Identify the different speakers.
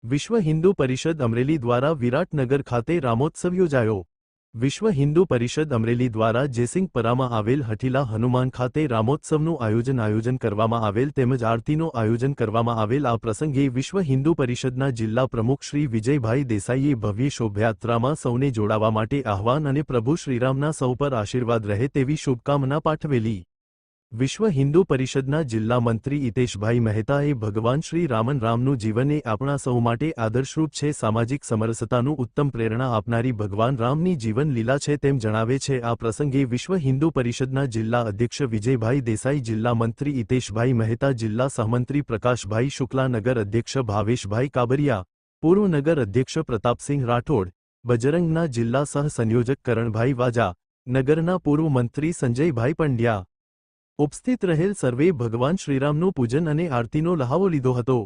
Speaker 1: વિશ્વ હિન્દુ પરિષદ અમરેલી દ્વારા વિરાટનગર ખાતે રામોત્સવ યોજાયો। વિશ્વ હિન્દુ પરિષદ અમરેલી દ્વારા જેસિંગપરામાં આવેલ હઠીલા હનુમાન ખાતે રામોત્સવનું આયોજન કરવામાં આવેલ તેમજ આરતીનું આયોજન કરવામાં આવેલ। આ પ્રસંગે વિશ્વ હિન્દુ પરિષદના જિલ્લા પ્રમુખ શ્રી વિજયભાઈ દેસાઈએ ભવ્ય શોભાયાત્રામાં સૌને જોડાવા માટે આહ્વાન અને પ્રભુ શ્રીરામના સૌ પર આશીર્વાદ રહે તેવી શુભકામના પાઠવેલી। વિશ્વ હિન્દુ પરિષદના જિલ્લા મંત્રી હિતેશભાઈ મહેતાએ ભગવાન શ્રી રામનું જીવન એ આપણા સૌ માટે આદર્શરૂપ છે, સામાજિક સમરસતાનું ઉત્તમ પ્રેરણા આપનારી ભગવાન રામની જીવન લીલા છે તેમ જણાવે છે। આ પ્રસંગે વિશ્વ હિન્દુ પરિષદના જિલ્લા અધ્યક્ષ વિજયભાઈ દેસાઈ, જિલ્લા મંત્રી હિતેશભાઈ મહેતા, જિલ્લા સહમંત્રી પ્રકાશભાઈ શુક્લા, નગર અધ્યક્ષ ભાવેશભાઈ કાબરિયા, પૂર્વ નગર અધ્યક્ષ પ્રતાપસિંહ રાઠોડ, બજરંગના જિલ્લા સહ સંયોજક કરણભાઈ વાજા, નગરના પૂર્વ મંત્રી સંજયભાઈ પંડ્યા ઉપસ્થિત રહેલ સર્વે ભગવાન શ્રીરામનું પૂજન અને આરતીનો લહાવો લીધો હતો।